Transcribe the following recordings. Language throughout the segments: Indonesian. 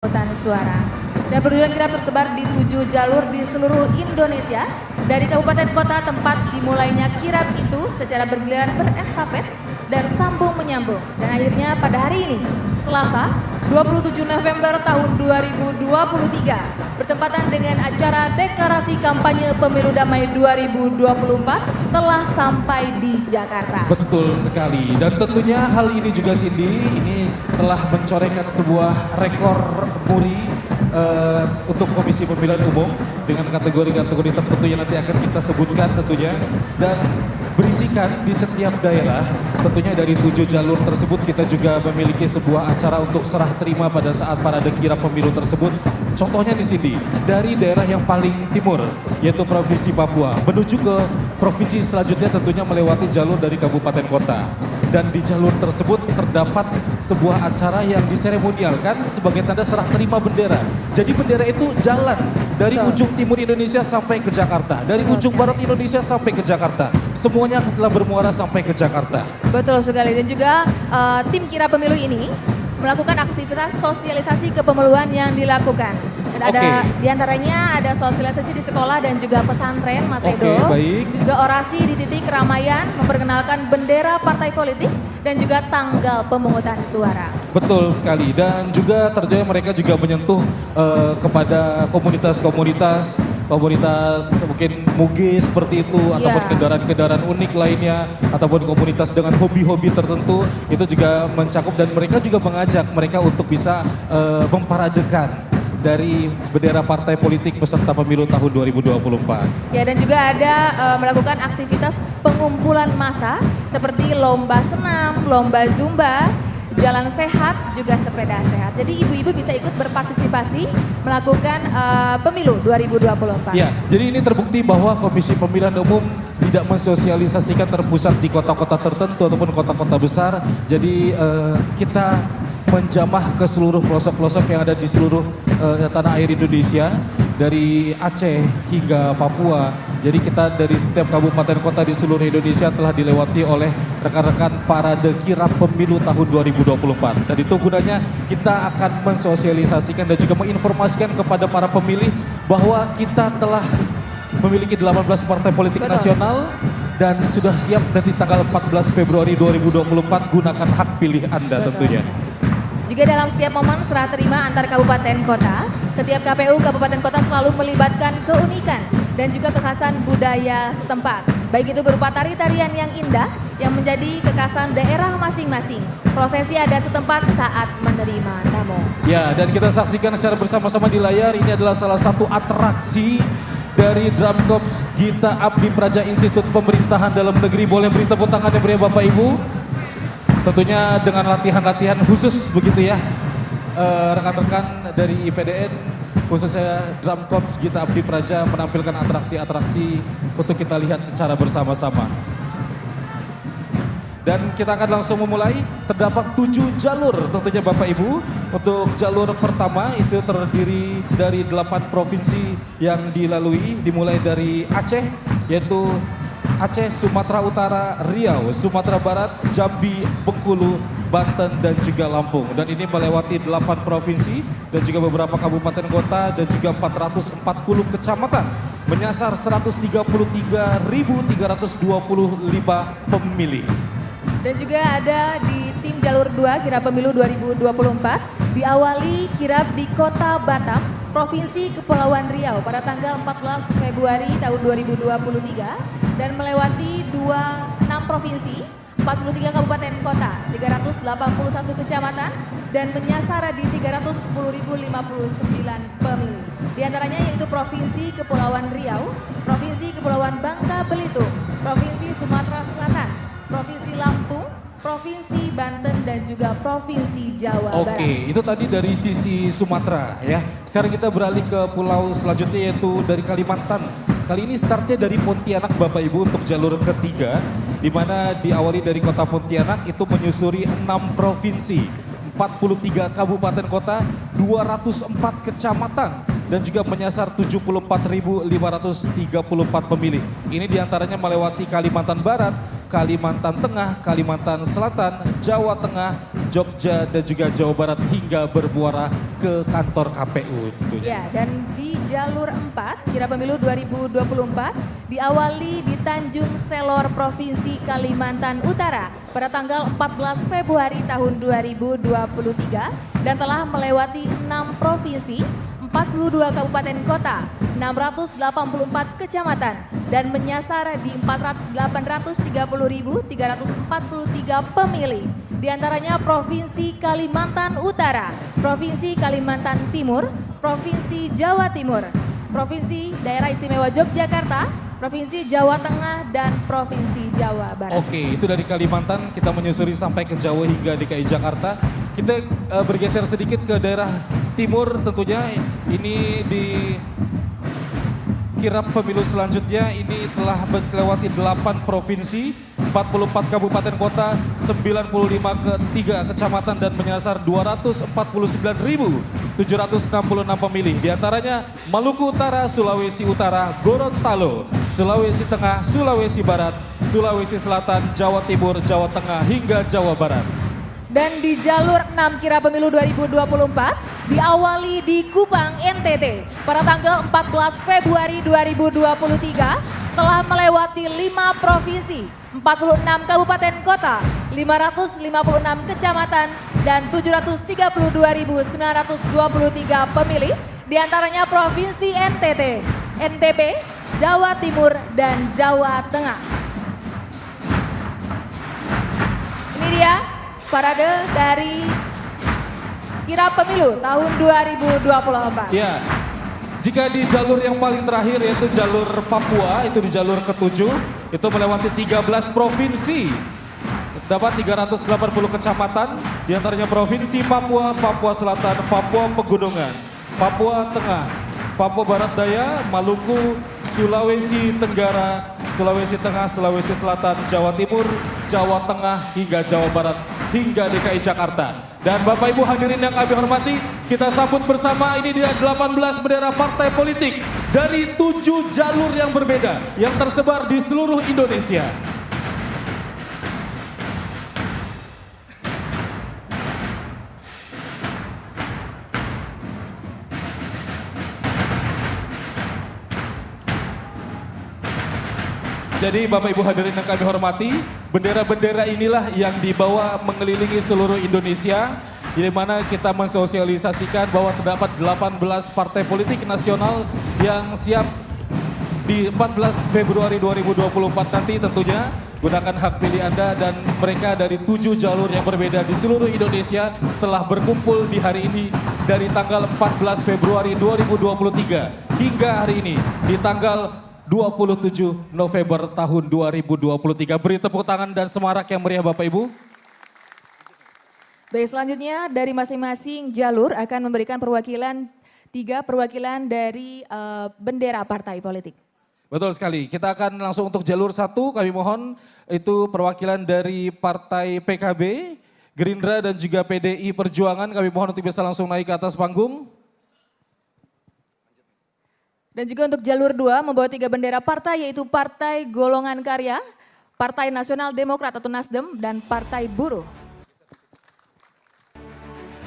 pemungutan suara. Dan perjuangan kirap tersebar di 7 jalur di seluruh Indonesia. Dari kabupaten kota tempat dimulainya kirap itu secara bergiliran berestafet dan sambung menyambung. Dan akhirnya pada hari ini, Selasa 27 November tahun 2023, bertempatan dengan acara deklarasi kampanye Pemilu Damai 2024 telah sampai di Jakarta. Betul sekali, dan tentunya hal ini juga Cindy, ini telah mencorengkan sebuah rekor muri untuk Komisi Pemilihan Umum dengan kategori-kategori tertentu yang nanti akan kita sebutkan tentunya, dan berisikan di setiap daerah. Tentunya dari 7 jalur tersebut kita juga memiliki sebuah acara untuk serah terima pada saat parade kirap pemilu tersebut. Contohnya di sini dari daerah yang paling timur yaitu Provinsi Papua menuju ke provinsi selanjutnya tentunya melewati jalur dari kabupaten kota. Dan di jalur tersebut terdapat sebuah acara yang diseremonialkan sebagai tanda serah terima bendera. Jadi bendera itu jalan dari ujung timur Indonesia sampai ke Jakarta, dari ujung barat Indonesia sampai ke Jakarta. Semuanya telah bermuara sampai ke Jakarta. Betul sekali, dan juga tim kirap pemilu ini melakukan aktivitas sosialisasi kepemiluan yang dilakukan. Dan ada diantaranya ada sosialisasi di sekolah dan juga pesantren, Mas Edo. Baik. Juga orasi di titik keramaian, memperkenalkan bendera partai politik dan juga tanggal pemungutan suara. Betul sekali, dan juga terjadi mereka juga menyentuh kepada komunitas mungkin muge seperti itu, ataupun kendaraan-kendaraan unik lainnya, ataupun komunitas dengan hobi-hobi tertentu, itu juga mencakup, dan mereka juga mengajak mereka untuk bisa memparadekan dari bendera partai politik peserta pemilu tahun 2024. Ya, dan juga ada melakukan aktivitas pengumpulan massa seperti lomba senam, lomba zumba, jalan sehat, juga sepeda sehat. Jadi ibu-ibu bisa ikut berpartisipasi melakukan pemilu 2024. Ya, jadi ini terbukti bahwa Komisi Pemilihan Umum tidak mensosialisasikan terpusat di kota-kota tertentu ataupun kota-kota besar. Jadi kita menjamah ke seluruh pelosok-pelosok yang ada di seluruh tanah air Indonesia, dari Aceh hingga Papua. Jadi kita dari setiap kabupaten kota di seluruh Indonesia telah dilewati oleh rekan-rekan parade kirap pemilu tahun 2024. Dan itu gunanya kita akan mensosialisasikan dan juga menginformasikan kepada para pemilih bahwa kita telah memiliki 18 partai politik nasional dan sudah siap nanti tanggal 14 Februari 2024 gunakan hak pilih Anda tentunya. Juga dalam setiap momen serah terima antar kabupaten kota, setiap KPU kabupaten kota selalu melibatkan keunikan dan juga kekhasan budaya setempat. Baik itu berupa tari-tarian yang indah yang menjadi kekhasan daerah masing-masing. Prosesi adat setempat saat menerima tamu. Ya, dan kita saksikan secara bersama-sama di layar, ini adalah salah satu atraksi dari Drum Corps Gita Abdi Praja Institut Pemerintahan Dalam Negeri. Boleh beri tepuk tangan ya Bapak Ibu. Tentunya dengan latihan-latihan khusus begitu ya, rekan-rekan dari IPDN khususnya Drum Corps Gita Abdi Praja menampilkan atraksi-atraksi untuk kita lihat secara bersama-sama. Dan kita akan langsung memulai. Terdapat 7 jalur tentunya Bapak Ibu. Untuk jalur pertama itu terdiri dari 8 provinsi yang dilalui, dimulai dari Aceh, yaitu Aceh, Sumatera Utara, Riau, Sumatera Barat, Jambi, Bengkulu, Banten, dan juga Lampung. Dan ini melewati 8 provinsi dan juga beberapa kabupaten kota dan juga 440 kecamatan. Menyasar 133.325 pemilih. Dan juga ada di tim jalur 2 kirap pemilu 2024, diawali kirap di Kota Batam, Provinsi Kepulauan Riau pada tanggal 14 Februari tahun 2023 dan melewati 6 provinsi, 43 kabupaten kota, 381 kecamatan dan menyasar di 310.059 pemilih. Di antaranya yaitu Provinsi Kepulauan Riau, Provinsi Kepulauan Bangka Belitung, Provinsi Sumatera Selatan, Provinsi Lampung, Provinsi Banten, dan juga Provinsi Jawa Barat. Oke, itu tadi dari sisi Sumatera ya. Sekarang kita beralih ke pulau selanjutnya yaitu dari Kalimantan. Kali ini startnya dari Pontianak Bapak Ibu untuk jalur ketiga, di mana diawali dari kota Pontianak itu menyusuri 6 provinsi, 43 kabupaten kota, 204 kecamatan, dan juga menyasar 74.534 pemilih. Ini diantaranya melewati Kalimantan Barat, Kalimantan Tengah, Kalimantan Selatan, Jawa Tengah, Jogja dan juga Jawa Barat hingga bermuara ke kantor KPU tentunya. Ya, dan di jalur 4 kirap pemilu 2024 diawali di Tanjung Selor, Provinsi Kalimantan Utara pada tanggal 14 Februari tahun 2023 dan telah melewati 6 provinsi, 42 kabupaten kota, 684 kecamatan dan menyasar di 830.343 pemilih. Di antaranya Provinsi Kalimantan Utara, Provinsi Kalimantan Timur, Provinsi Jawa Timur, Provinsi Daerah Istimewa Yogyakarta, Provinsi Jawa Tengah, dan Provinsi Jawa Barat. Oke, itu dari Kalimantan kita menyusuri sampai ke Jawa hingga DKI Jakarta. Kita bergeser sedikit ke daerah timur tentunya. Ini di kirap pemilu selanjutnya ini telah melewati 8 provinsi, 44 kabupaten kota, 95 kecamatan dan menyasar 249.766 pemilih. Di antaranya Maluku Utara, Sulawesi Utara, Gorontalo, Sulawesi Tengah, Sulawesi Barat, Sulawesi Selatan, Jawa Timur, Jawa Tengah hingga Jawa Barat. Dan di jalur 6 kirap pemilu 2024 diawali di Kupang, NTT pada tanggal 14 Februari 2023 telah melewati 5 provinsi, 46 kabupaten kota, 556 kecamatan dan 732.923 pemilih, di antaranya Provinsi NTT, NTB, Jawa Timur dan Jawa Tengah. Ini dia parade dari kirap pemilu tahun 2024. Ya, jika di jalur yang paling terakhir yaitu jalur Papua, itu di jalur ke-7, itu melewati 13 provinsi. Dapat 380 kecamatan, di antaranya Provinsi Papua, Papua Selatan, Papua Pegunungan, Papua Tengah, Papua Barat Daya, Maluku, Sulawesi Tenggara, Sulawesi Tengah, Sulawesi Selatan, Jawa Timur, Jawa Tengah hingga Jawa Barat hingga DKI Jakarta. Dan Bapak Ibu hadirin yang kami hormati, kita sambut bersama ini dia 18 bendera partai politik dari 7 jalur yang berbeda yang tersebar di seluruh Indonesia. Jadi Bapak Ibu hadirin yang kami hormati, bendera-bendera inilah yang dibawa mengelilingi seluruh Indonesia, di mana kita mensosialisasikan bahwa terdapat 18 partai politik nasional yang siap di 14 Februari 2024 nanti tentunya gunakan hak pilih Anda, dan mereka dari 7 jalur yang berbeda di seluruh Indonesia telah berkumpul di hari ini dari tanggal 14 Februari 2023 hingga hari ini di tanggal 27 November tahun 2023. Beri tepuk tangan dan semarak yang meriah Bapak Ibu. Baik, selanjutnya dari masing-masing jalur akan memberikan perwakilan, 3 perwakilan dari bendera partai politik. Betul sekali, kita akan langsung untuk jalur 1, kami mohon itu perwakilan dari Partai PKB, Gerindra dan juga PDI Perjuangan, kami mohon untuk bisa langsung naik ke atas panggung. Dan juga untuk jalur 2 membawa 3 bendera partai, yaitu Partai Golongan Karya, Partai Nasional Demokrat atau Nasdem, dan Partai Buruh.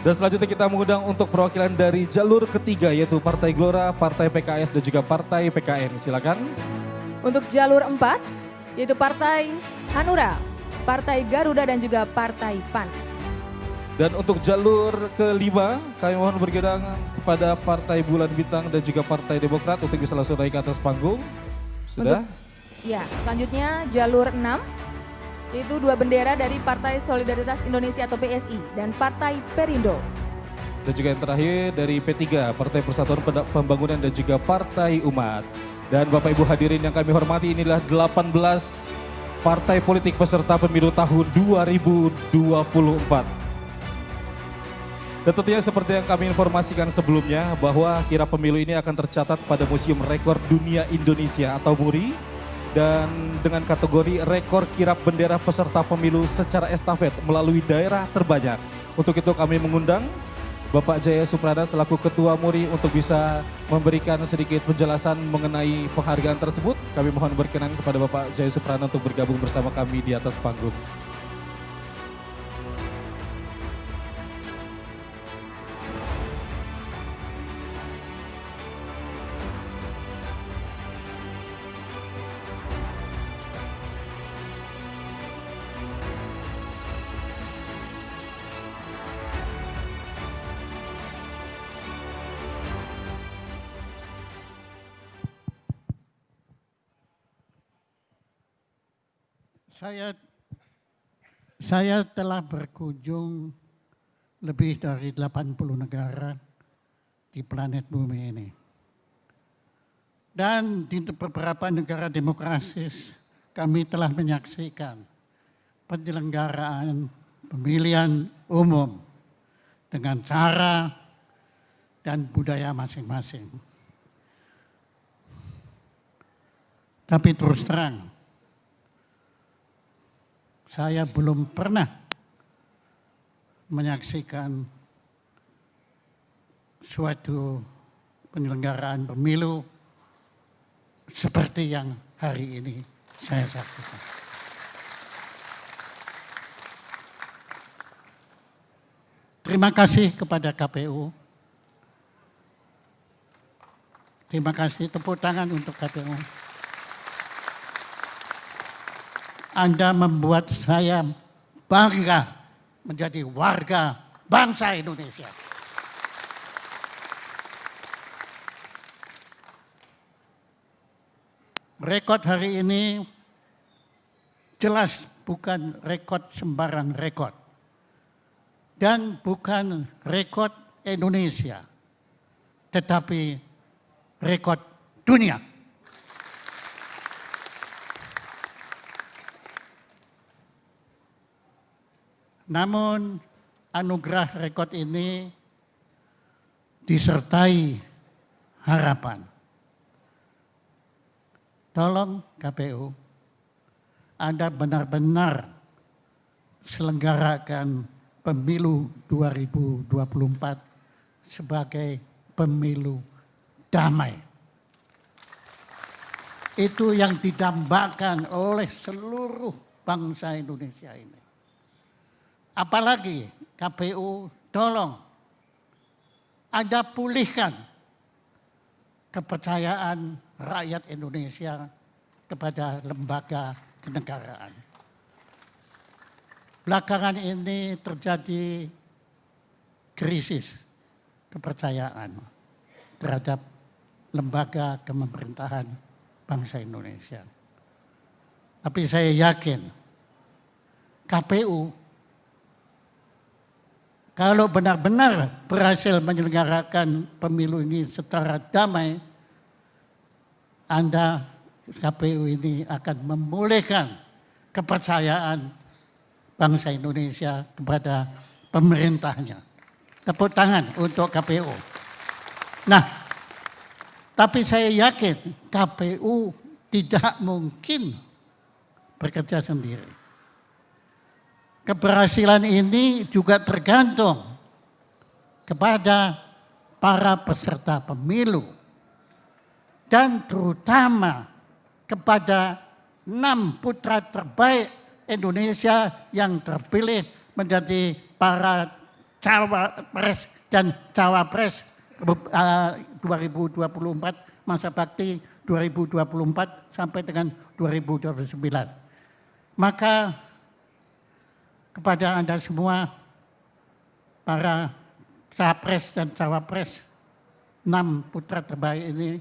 Dan selanjutnya kita mengundang untuk perwakilan dari jalur ketiga yaitu Partai Gelora, Partai PKS dan juga Partai PKN. Silakan. Untuk jalur 4 yaitu Partai Hanura, Partai Garuda dan juga Partai PAN. Dan untuk jalur kelima kami mohon bergerak kepada Partai Bulan Bintang dan juga Partai Demokrat untuk bisa langsung naik ke atas panggung. Sudah? Selanjutnya jalur 6 yaitu 2 bendera dari Partai Solidaritas Indonesia atau PSI dan Partai Perindo. Dan juga yang terakhir dari P3, Partai Persatuan Pembangunan dan juga Partai Umat. Dan Bapak Ibu hadirin yang kami hormati, inilah 18 partai politik peserta pemilu tahun 2024. Dan tentunya seperti yang kami informasikan sebelumnya bahwa kirap pemilu ini akan tercatat pada Museum Rekor Dunia Indonesia atau MURI. Dan dengan kategori rekor kirap bendera peserta pemilu secara estafet melalui daerah terbanyak. Untuk itu kami mengundang Bapak Jaya Suprana selaku Ketua MURI untuk bisa memberikan sedikit penjelasan mengenai penghargaan tersebut. Kami mohon berkenan kepada Bapak Jaya Suprana untuk bergabung bersama kami di atas panggung. Saya telah berkunjung lebih dari 80 negara di planet bumi ini. Dan di beberapa negara demokratis kami telah menyaksikan penyelenggaraan pemilihan umum dengan cara dan budaya masing-masing. Tapi terus terang, saya belum pernah menyaksikan suatu penyelenggaraan pemilu seperti yang hari ini saya saksikan. Terima kasih kepada KPU. Terima kasih, tepuk tangan untuk KPU. Anda membuat saya bangga menjadi warga bangsa Indonesia. Rekod hari ini jelas bukan rekod sembarang rekod. Dan bukan rekod Indonesia, tetapi rekod dunia. Namun anugerah rekod ini disertai harapan. Tolong KPU, Anda benar-benar selenggarakan pemilu 2024 sebagai pemilu damai. Itu yang didambakan oleh seluruh bangsa Indonesia ini. Apalagi KPU, tolong Anda pulihkan kepercayaan rakyat Indonesia kepada lembaga kenegaraan. Belakangan ini terjadi krisis kepercayaan terhadap lembaga pemerintahan bangsa Indonesia. Tapi saya yakin KPU kalau benar-benar berhasil menyelenggarakan pemilu ini secara damai, Anda KPU ini akan memulihkan kepercayaan bangsa Indonesia kepada pemerintahnya. Tepuk tangan untuk KPU. Nah, tapi saya yakin KPU tidak mungkin bekerja sendiri. Keberhasilan ini juga tergantung kepada para peserta pemilu dan terutama kepada 6 putra terbaik Indonesia yang terpilih menjadi para cawapres dan cawapres 2024 masa bakti 2024 sampai dengan 2029. Maka kepada Anda semua para capres dan cawapres 6 putra terbaik ini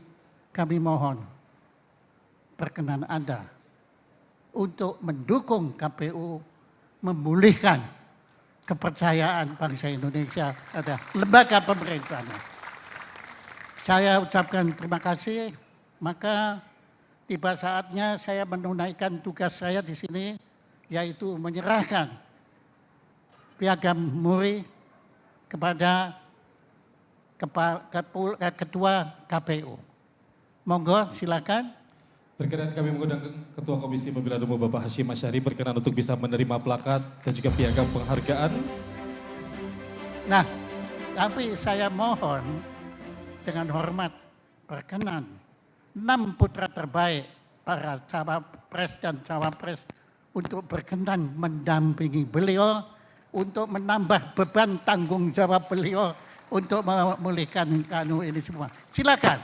kami mohon perkenan Anda untuk mendukung KPU memulihkan kepercayaan bangsa Indonesia pada lembaga pemerintahan. Saya ucapkan terima kasih, maka tiba saatnya saya menunaikan tugas saya di sini, yaitu menyerahkan piagam muri kepada Ketua KPU. Monggo silakan. Berkenan kami mengundang Ketua Komisi Pemilihan Umum Bapak Hashim Asyari berkenan untuk bisa menerima plakat dan juga piagam penghargaan. Nah, tapi saya mohon dengan hormat berkenan 6 putra terbaik para cawapres dan cawapres untuk berkenan mendampingi beliau untuk menambah beban tanggung jawab beliau untuk memulihkan ini semua. Silakan.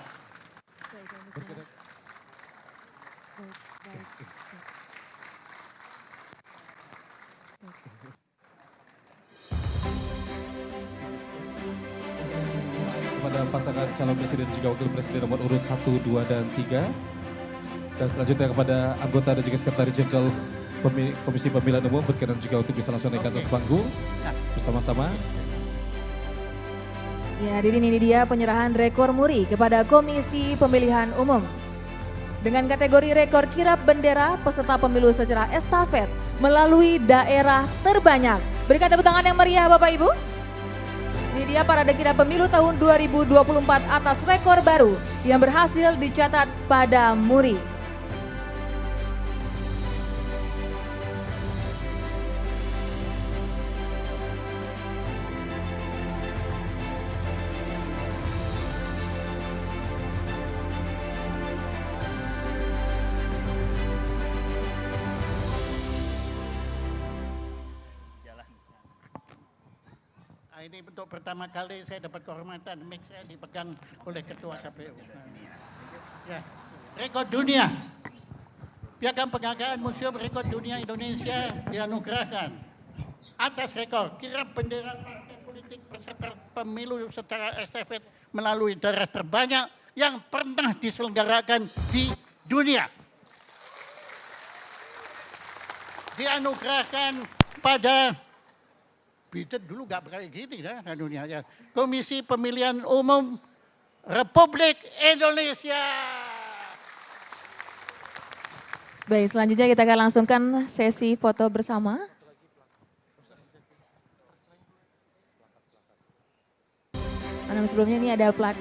Kepada pasangan calon presiden juga wakil presiden nomor urut 1, 2, dan 3. Dan selanjutnya kepada anggota dan juga sekretaris jenderal Komisi Pemilihan Umum berkenan juga untuk bisa langsung naik ke atas panggung bersama-sama. Ya, ini dia penyerahan rekor muri kepada Komisi Pemilihan Umum. Dengan kategori rekor kirap bendera peserta pemilu secara estafet melalui daerah terbanyak. Berikan tepuk tangan yang meriah Bapak Ibu. Ini dia parade kirap pemilu tahun 2024 atas rekor baru yang berhasil dicatat pada muri. Ini untuk pertama kali saya dapat kehormatan mic saya dipegang oleh Ketua KPU. Ya, rekor dunia. Piagam Penghargaan Museum Rekor Dunia Indonesia dianugerahkan atas rekor kirap bendera partai politik peserta pemilu secara estafet melalui daerah terbanyak yang pernah diselenggarakan di dunia. Dianugerahkan pada Biden dulu nggak kayak gini ya dunia ya. Komisi Pemilihan Umum Republik Indonesia. Baik, selanjutnya kita akan langsungkan sesi foto bersama. Sebelumnya ini ada plakat.